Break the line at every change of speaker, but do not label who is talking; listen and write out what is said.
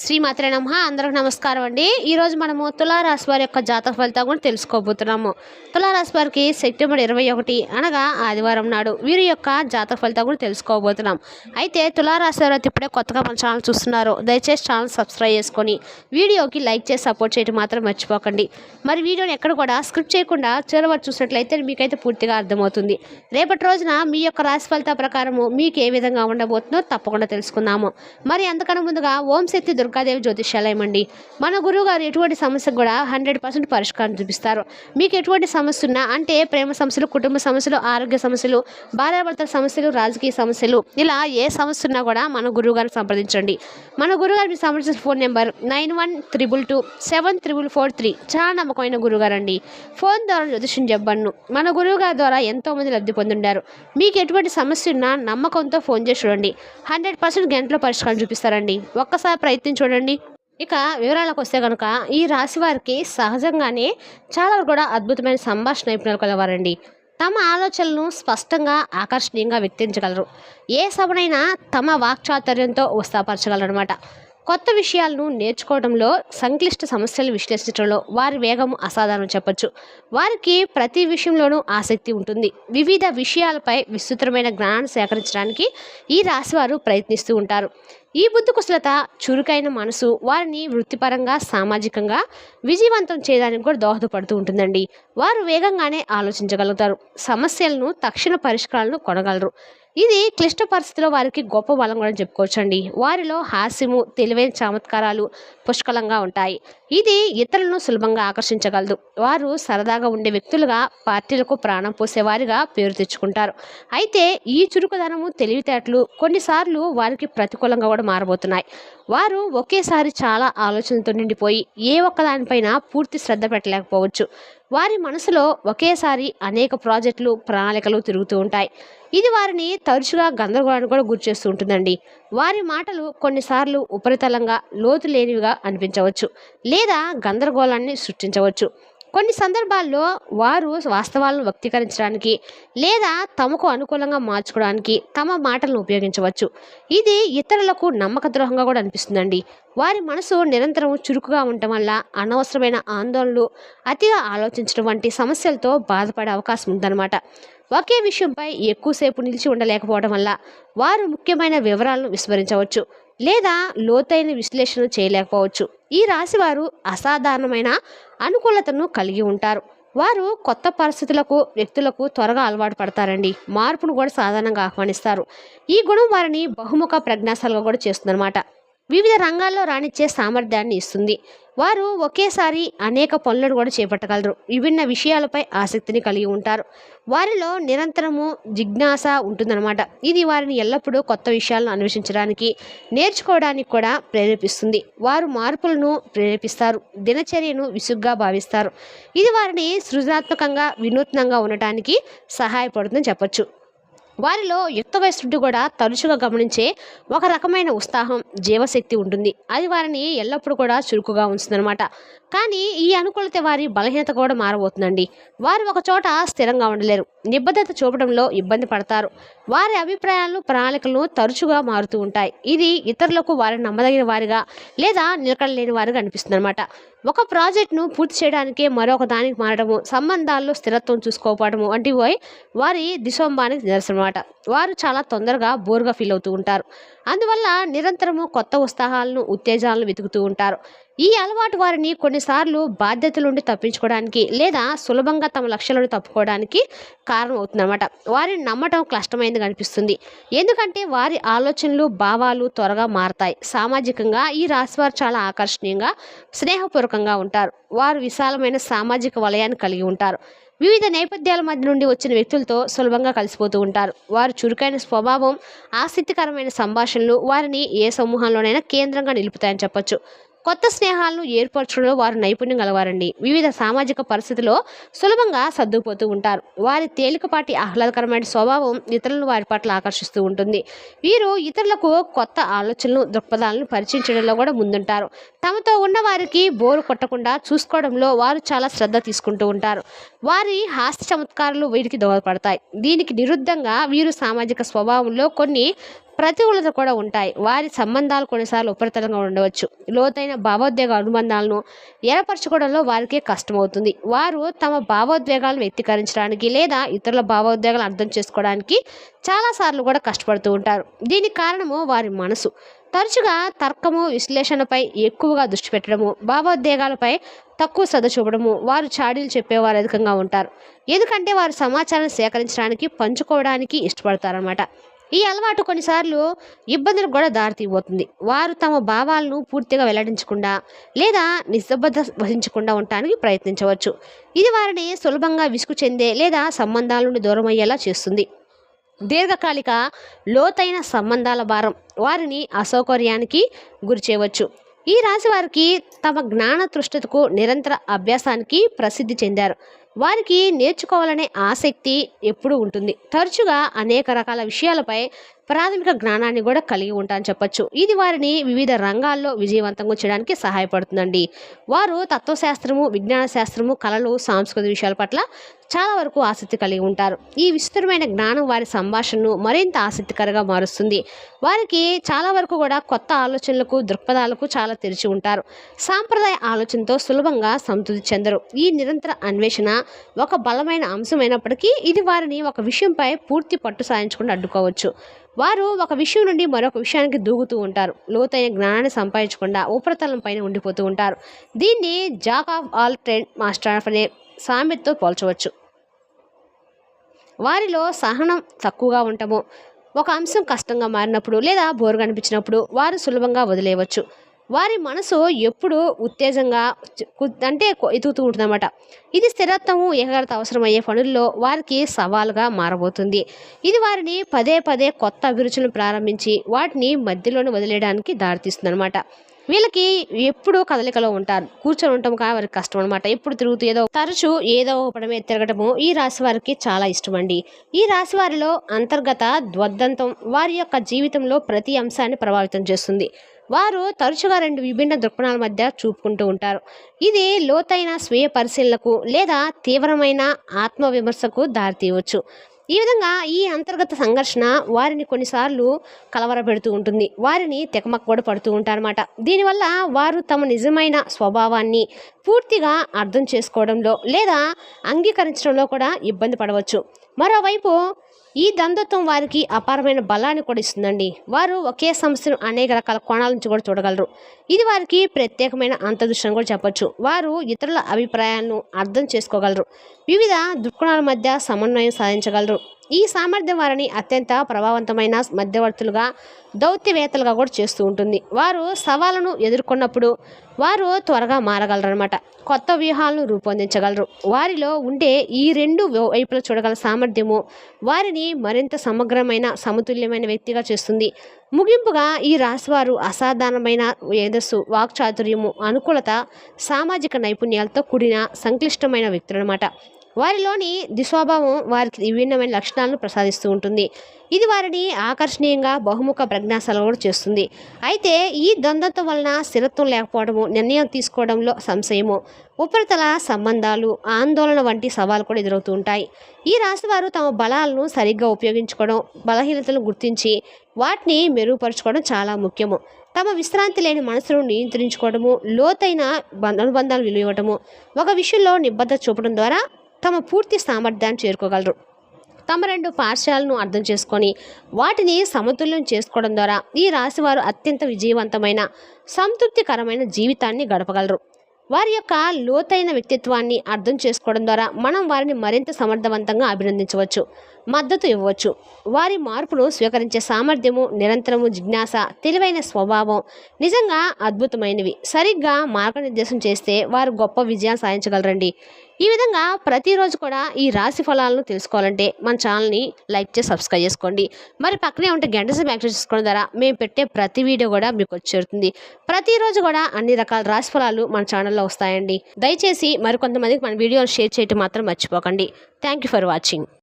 శ్రీమాత్రే నమః. అందరికి నమస్కారం అండి. ఈరోజు మనము తులారాశి వారి యొక్క జాతక ఫలితాలు కూడా తెలుసుకోబోతున్నాము. తులారాశి వారికి సెప్టెంబర్ 21 అనగా ఆదివారం నాడు వీరి యొక్క జాతక ఫలితాలు కూడా తెలుసుకోబోతున్నాం. అయితే తులారాశి వారు ఇప్పుడే కొత్తగా మన ఛానల్ చూస్తున్నారు, దయచేసి ఛానల్ సబ్స్క్రైబ్ చేసుకొని వీడియోకి లైక్ చేసి సపోర్ట్ చేయడం మాత్రం మర్చిపోకండి. మరి వీడియోని ఎక్కడ కూడా స్క్రిప్ట్ చేయకుండా చివరి వరకు చూసినట్లయితే మీకైతే పూర్తిగా అర్థమవుతుంది. రేపటి రోజున మీ యొక్క రాశి ఫలితాల ప్రకారము మీకు ఏ విధంగా ఉండబోతుందో తప్పకుండా తెలుసుకుందాము. మరి అంతకన్నా ముందుగా ఓం శక్తి దుర్గాదేవి జ్యోతిష్యాలయం అండి. మన గురువు గారు ఎటువంటి సమస్యకు కూడా 100% పరిష్కారం చూపిస్తారు. మీకు ఎటువంటి సమస్య ఉన్నా, అంటే ప్రేమ సమస్యలు, కుటుంబ సమస్యలు, ఆరోగ్య సమస్యలు, భార్యాభర్తల సమస్యలు, రాజకీయ సమస్యలు, ఇలా ఏ సమస్య ఉన్నా కూడా మన గురువు గారిని సంప్రదించండి. మన గురువు గారిని సంప్రదించిన ఫోన్ నెంబర్ 9122274443. చాలా నమ్మకమైన గురువుగారు అండి. ఫోన్ ద్వారా జ్యోతిష్యం చెప్పను. మన గురువు గారి ద్వారా ఎంతో మంది లబ్ధి పొందుండారు. మీకు ఎటువంటి సమస్య ఉన్నా నమ్మకంతో ఫోన్ చేసి చూడండి, 100% గంటలో పరిష్కారం చూపిస్తారండి. ఒక్కసారి ప్రయత్నం చూడండి. ఇక వివరాలకు వస్తే కనుక ఈ రాశి వారికి సహజంగానే చాలా కూడా అద్భుతమైన సంభాషణ నైపుణ్యాలు కలవారండి. తమ ఆలోచనలను స్పష్టంగా ఆకర్షణీయంగా వ్యక్తించగలరు. ఏ సభనైనా తమ వాక్చాతుర్యంతో ఉత్సాహపరచగలరన్నమాట. కొత్త విషయాలను నేర్చుకోవడంలో, సంక్లిష్ట సమస్యలు విశ్లేషించడంలో వారి వేగం అసాధారణం చెప్పొచ్చు. వారికి ప్రతి విషయంలోనూ ఆసక్తి ఉంటుంది. వివిధ విషయాలపై విస్తృతమైన జ్ఞానాన్ని సేకరించడానికి ఈ రాశివారు ప్రయత్నిస్తూ ఉంటారు. ఈ బుద్ధి కుశలత, చురుకైన మనసు వారిని వృత్తిపరంగా, సామాజికంగా విజయవంతం చేయడానికి కూడా దోహదపడుతూ ఉంటుందండి. వారు వేగంగానే ఆలోచించగలుగుతారు. సమస్యలను, తక్షణ పరిష్కారాలను కొనగలరు. ఇది క్లిష్ట పరిస్థితిలో వారికి గొప్ప బలం కూడా చెప్పుకోవచ్చండి. వారిలో హాస్యము, తెలివైన చమత్కారాలు పుష్కలంగా ఉంటాయి. ఇది ఇతరులను సులభంగా ఆకర్షించగలదు. వారు సరదాగా ఉండే వ్యక్తులుగా, పార్టీలకు ప్రాణం పోసేవారిగా పేరు తెచ్చుకుంటారు. అయితే ఈ చురుకుదనము, తెలివితేటలు కొన్నిసార్లు వారికి ప్రతికూలంగా కూడా మారబోతున్నాయి. వారు ఒకేసారి చాలా ఆలోచనలతో నిండిపోయి ఏ ఒక్కదానిపైన పూర్తి శ్రద్ధ పెట్టలేకపోవచ్చు. వారి మనసులో ఒకేసారి అనేక ప్రాజెక్టులు, ప్రణాళికలు తిరుగుతూ ఉంటాయి. ఇది వారిని తరచుగా గందరగోళానికి కూడా గురిచేస్తూ ఉంటుందండి. వారి మాటలు కొన్నిసార్లు ఉపరితలంగా, లోతు లేనివిగా అనిపించవచ్చు, లేదా గందరగోళాన్ని సృష్టించవచ్చు. కొన్ని సందర్భాల్లో వారు వాస్తవాలను వ్యక్తీకరించడానికి, లేదా తమకు అనుకూలంగా మార్చుకోవడానికి తమ మాటలను ఉపయోగించవచ్చు. ఇది ఇతరులకు నమ్మక ద్రోహంగా కూడా అనిపిస్తుందండి. వారి మనసు నిరంతరం చురుకుగా ఉండటం వల్ల అనవసరమైన ఆందోళనలు, అతిగా ఆలోచించడం వంటి సమస్యలతో బాధపడే అవకాశం ఉందన్నమాట. ఒకే విషయంపై ఎక్కువసేపు నిలిచి ఉండలేకపోవడం వల్ల వారు ముఖ్యమైన వివరాలను విస్మరించవచ్చు, లేదా లోతైన విశ్లేషణ చేయలేకపోవచ్చు. ఈ రాశివారు అసాధారణమైన అనుకూలతను కలిగి ఉంటారు. వారు కొత్త పరిస్థితులకు, వ్యక్తులకు త్వరగా అలవాటు పడతారండి. మార్పును కూడా సాధారణంగా ఆహ్వానిస్తారు. ఈ గుణం వారిని బహుముఖ ప్రజ్ఞాశాలుగా కూడా చేస్తుందన్నమాట. వివిధ రంగాల్లో రాణించే సామర్థ్యాన్ని ఇస్తుంది. వారు ఒకేసారి అనేక పనులను కూడా చేపట్టగలరు. విభిన్న విషయాలపై ఆసక్తిని కలిగి ఉంటారు. వారిలో నిరంతరము జిజ్ఞాస ఉంటుందన్నమాట. ఇది వారిని ఎల్లప్పుడూ కొత్త విషయాలను అన్వేషించడానికి, నేర్చుకోవడానికి కూడా ప్రేరేపిస్తుంది. వారు మార్పులను ప్రేరేపిస్తారు, దినచర్యను విసుగ్గా భావిస్తారు. ఇది వారిని సృజనాత్మకంగా, వినూత్నంగా ఉండటానికి సహాయపడుతుందని చెప్పొచ్చు. వారిలో యుక్త వయసు నుండి కూడా తరచుగా గమనించే ఒక రకమైన ఉత్సాహం, జీవశక్తి ఉంటుంది. అది వారిని ఎల్లప్పుడూ కూడా చురుకుగా ఉంచుతుందన్నమాట. కానీ ఈ అనుకూలత వారి బలహీనత కూడా మారబోతుందండి. వారు ఒక చోట స్థిరంగా ఉండలేరు, నిబద్ధత చూపడంలో ఇబ్బంది పడతారు. వారి అభిప్రాయాలను, ప్రణాళికలను తరచుగా మారుతూ ఉంటాయి. ఇది ఇతరులకు వారిని నమ్మదగిన వారిగా, లేదా నిలకడలేని వారిగా అనిపిస్తుంది అనమాట. ఒక ప్రాజెక్టును పూర్తి చేయడానికే మరొక దానికి మారడము, సంబంధాల్లో స్థిరత్వం చూసుకోకపోవడము వంటివి వారి దిశోంబానికి నిదర్శనం అన్నమాట. వారు చాలా తొందరగా బోర్గా ఫీల్ అవుతూ ఉంటారు. అందువల్ల నిరంతరము కొత్త ఉత్సాహాలను, ఉత్తేజాలను వెతుకుతూ ఉంటారు. ఈ అలవాటు వారిని కొన్నిసార్లు బాధ్యతల నుండి తప్పించుకోవడానికి, లేదా సులభంగా తమ లక్ష్యాలను తప్పుకోవడానికి కారణం అవుతుందన్నమాట. వారిని నమ్మటం కష్టమైందిగా అనిపిస్తుంది, ఎందుకంటే వారి ఆలోచనలు, భావాలు త్వరగా మారతాయి. సామాజికంగా ఈ రాశివారు చాలా ఆకర్షణీయంగా, స్నేహపూర్వకంగా ఉంటారు. వారు విశాలమైన సామాజిక వలయాన్ని కలిగి ఉంటారు. వివిధ నేపథ్యాల మధ్య నుండి వచ్చిన వ్యక్తులతో సులభంగా కలిసిపోతూ ఉంటారు. వారు చురుకైన స్వభావం, ఆసక్తికరమైన సంభాషణలు వారిని ఏ సమూహంలోనైనా కేంద్రంగా నిలుపుతాయని చెప్పొచ్చు. కొత్త స్నేహాలను ఏర్పరచడంలో వారు నైపుణ్యం గలవారండి. వివిధ సామాజిక పరిస్థితుల్లో సులభంగా సర్దుకుపోతూ ఉంటారు. వారి తేలికపాటి, ఆహ్లాదకరమైన స్వభావం ఇతరులను వారి పట్ల ఆకర్షిస్తూ ఉంటుంది. వీరు ఇతరులకు కొత్త ఆలోచనలు, దృక్పథాలను పరిచయం చేయడంలో కూడా ముందుంటారు. తమతో ఉన్న వారికి బోరు కొట్టకుండా చూసుకోవడంలో వారు చాలా శ్రద్ధ తీసుకుంటూ ఉంటారు. వారి హాస్య చమత్కారాలు వీరికి దోహదపడతాయి. దీనికి నిరుద్ధంగా వీరు సామాజిక స్వభావంలో కొన్ని ప్రతికూలత కూడా ఉంటాయి. వారి సంబంధాలు కొన్నిసార్లు ఉపరితలంగా ఉండవచ్చు. లోతైన భావోద్వేగ అనుబంధాలను ఏర్పరచుకోవడంలో వారికి కష్టమవుతుంది. వారు తమ భావోద్వేగాలను వ్యక్తీకరించడానికి లేదా ఇతరుల భావోద్వేగాలను అర్థం చేసుకోవడానికి చాలాసార్లు కూడా కష్టపడుతూ ఉంటారు. దీనికి కారణము వారి మనసు తరచుగా తర్కము, విశ్లేషణపై ఎక్కువగా దృష్టి పెట్టడము, భావోద్వేగాలపై తక్కువ శ్రద్ధ చూపడము. వారు చాడీలు చెప్పేవారు అధికంగా ఉంటారు, ఎందుకంటే వారు సమాచారాన్ని సేకరించడానికి, పంచుకోవడానికి ఇష్టపడతారన్నమాట. ఈ అలవాటు కొన్నిసార్లు ఇబ్బందులకు కూడా దారితీయబోతుంది. వారు తమ భావాలను పూర్తిగా వెల్లడించకుండా లేదా నిశ్శబ్దత వహించకుండా ఉండటానికి ప్రయత్నించవచ్చు. ఇది వారిని సులభంగా విసుగు చెందే లేదా సంబంధాల నుండి దూరం అయ్యేలా చేస్తుంది. దీర్ఘకాలిక లోతైన సంబంధాల భారం వారిని అసౌకర్యానికి గురి చేయవచ్చు. ఈ రాశి వారికి తమ జ్ఞాన తృష్ణతకు, నిరంతర అభ్యాసానికి ప్రసిద్ధి చెందారు. వారికి నేర్చుకోవాలనే ఆసక్తి ఎప్పుడూ ఉంటుంది. తరచుగా అనేక రకాల విషయాలపై ప్రాథమిక జ్ఞానాన్ని కూడా కలిగి ఉంటారని చెప్పొచ్చు. ఇది వారిని వివిధ రంగాల్లో విజయవంతంగా చేయడానికి సహాయపడుతుందండి. వారు తత్వశాస్త్రము, విజ్ఞాన శాస్త్రము, కళలు, సాంస్కృతిక విషయాల పట్ల చాలా వరకు ఆసక్తి కలిగి ఉంటారు. ఈ విస్తృతమైన జ్ఞానం వారి సంభాషణను మరింత ఆసక్తికరంగా మారుస్తుంది. వారికి చాలా వరకు కూడా కొత్త ఆలోచనలకు, దృక్పథాలకు చాలా తెరిచి ఉంటారు. సాంప్రదాయ ఆలోచనతో సులభంగా సంతృప్తి చెందరు. ఈ నిరంతర అన్వేషణ ఒక బలమైన అంశమైనప్పటికీ ఇది వారిని ఒక విషయంపై పూర్తి పట్టు సాధించకుండా అడ్డుకోవచ్చు. వారు ఒక విషయం నుండి మరొక విషయానికి దూకుతూ ఉంటారు. లోతైన జ్ఞానాన్ని సంపాదించకుండా ఉపరితలం పైన ఉండిపోతూ ఉంటారు. దీన్ని Jack of all trade master of అనే సామెతతో పోల్చవచ్చు. వారిలో సహనం తక్కువగా ఉండటము, ఒక అంశం కష్టంగా మారినప్పుడు లేదా బోరుగా అనిపించినప్పుడు వారు సులభంగా వదిలేయవచ్చు. వారి మనసు ఎప్పుడు ఉత్తేజంగా ఎతుకుతూ ఉంటుందన్నమాట. ఇది స్థిరత్వము, ఏకాగ్రత అవసరమయ్యే పనుల్లో వారికి సవాలుగా మారబోతుంది. ఇది వారిని పదే పదే కొత్త అభిరుచులను ప్రారంభించి వాటిని మధ్యలోనే వదిలేయడానికి దారితీస్తుంది అనమాట. వీళ్ళకి ఎప్పుడూ కదలికలో ఉంటారు. కూర్చొని ఉండటం వారికి కష్టం అనమాట. ఎప్పుడు తిరుగుతూ తరచూ ఏదో ఒక పడమే తిరగటము ఈ రాశి వారికి చాలా ఇష్టమండి. ఈ రాశి వారిలో అంతర్గత ద్వంద్వం వారి యొక్క జీవితంలో ప్రతి అంశాన్ని ప్రభావితం చేస్తుంది. వారు తరచుగా రెండు విభిన్న దృక్పథాల మధ్య చూపుకుంటూ ఉంటారు. ఇది లోతైన స్వీయ పరిశీలనకు లేదా తీవ్రమైన ఆత్మవిమర్శకు దారితీయవచ్చు. ఈ విధంగా ఈ అంతర్గత సంఘర్షణ వారిని కొన్నిసార్లు కలవరపెడుతూ ఉంటుంది. వారిని తెకమక్క కూడా పడుతూ ఉంటారన్నమాట. దీనివల్ల వారు తమ నిజమైన స్వభావాన్ని పూర్తిగా అర్థం చేసుకోవడంలో లేదా అంగీకరించడంలో కూడా ఇబ్బంది పడవచ్చు. మరోవైపు ఈ ద్వంద్వత్వం వారికి అపారమైన బలాన్ని కూడా ఇస్తుందండి. వారు ఒకే సమస్యను అనేక రకాల కోణాల నుంచి కూడా చూడగలరు. ఇది వారికి ప్రత్యేకమైన అంతర్దృష్టిని కూడా చెప్పొచ్చు. వారు ఇతరుల అభిప్రాయాలను అర్థం చేసుకోగలరు. వివిధ దృక్కోణాల మధ్య సమన్వయం సాధించగలరు. ఈ సామర్థ్యం వారిని అత్యంత ప్రభావవంతమైన మధ్యవర్తులుగా, దౌత్యవేత్తలుగా కూడా చేస్తూ ఉంటుంది. వారు సవాళ్ళను ఎదుర్కొన్నప్పుడు వారు త్వరగా మారగలరన్నమాట. కొత్త వ్యూహాలను రూపొందించగలరు. వారిలో ఉండే ఈ రెండు వైపులు చూడగల సామర్థ్యము వారిని మరింత సమగ్రమైన, సమతుల్యమైన వ్యక్తిగా చేస్తుంది. ముగింపుగా ఈ రాశివారు అసాధారణమైన మేధస్సు, వాక్చాతుర్యము, అనుకూలత, సామాజిక నైపుణ్యాలతో కూడిన సంక్లిష్టమైన వ్యక్తులు అన్నమాట. వారిలోని దిస్వభావం వారికి విభిన్నమైన లక్షణాలను ప్రసాదిస్తూ ఉంటుంది. ఇది వారిని ఆకర్షణీయంగా, బహుముఖ ప్రజ్ఞాశాలను కూడా చేస్తుంది. అయితే ఈ ద్వంద్వత్వం వలన స్థిరత్వం లేకపోవడము, నిర్ణయం తీసుకోవడంలో సంశయము, ఉపరితల సంబంధాలు, ఆందోళన వంటి సవాలు కూడా ఎదురవుతూ ఉంటాయి. ఈ రాశి వారు తమ బలాలను సరిగ్గా ఉపయోగించుకోవడం, బలహీనతలను గుర్తించి వాటిని మెరుగుపరుచుకోవడం చాలా ముఖ్యము. తమ విశ్రాంతి లేని మనసును నియంత్రించుకోవడము, లోతైన అనుబంధాలు విలువటము, ఒక విషయంలో నిబద్ధత చూపడం ద్వారా తమ పూర్తి సామర్థ్యాన్ని చేరుకోగలరు. తమ రెండు పార్శ్వాలను అర్థం చేసుకొని వాటిని సమతుల్యం చేసుకోవడం ద్వారా ఈ రాశివారు అత్యంత విజయవంతమైన, సంతృప్తికరమైన జీవితాన్ని గడపగలరు. వారి యొక్క లోతైన వ్యక్తిత్వాన్ని అర్థం చేసుకోవడం ద్వారా మనం వారిని మరింత సమర్థవంతంగా అభినందించవచ్చు, మద్దతు ఇవ్వవచ్చు. వారి మార్పును స్వీకరించే సామర్థ్యము, నిరంతరము జిజ్ఞాస, తెలివైన స్వభావం నిజంగా అద్భుతమైనవి. సరిగ్గా మార్గనిర్దేశం చేస్తే వారు గొప్ప విజయాన్ని సాధించగలరండి. ఈ విధంగా ప్రతిరోజు కూడా ఈ రాశి ఫలాలను తెలుసుకోవాలంటే మన ఛానల్ని లైక్ చేసి సబ్స్క్రైబ్ చేసుకోండి. మరి పక్కనే ఉంటే గంట సేపు యాక్టివ్ చేసుకోవడం ద్వారా మేము పెట్టే ప్రతి వీడియో కూడా మీకు వచ్చేరుతుంది. ప్రతిరోజు కూడా అన్ని రకాల రాశి ఫలాలు మన ఛానల్లో వస్తాయండి. దయచేసి మరికొంతమందికి మన వీడియోని షేర్ చేయడం మాత్రం మర్చిపోకండి. Thank you for watching.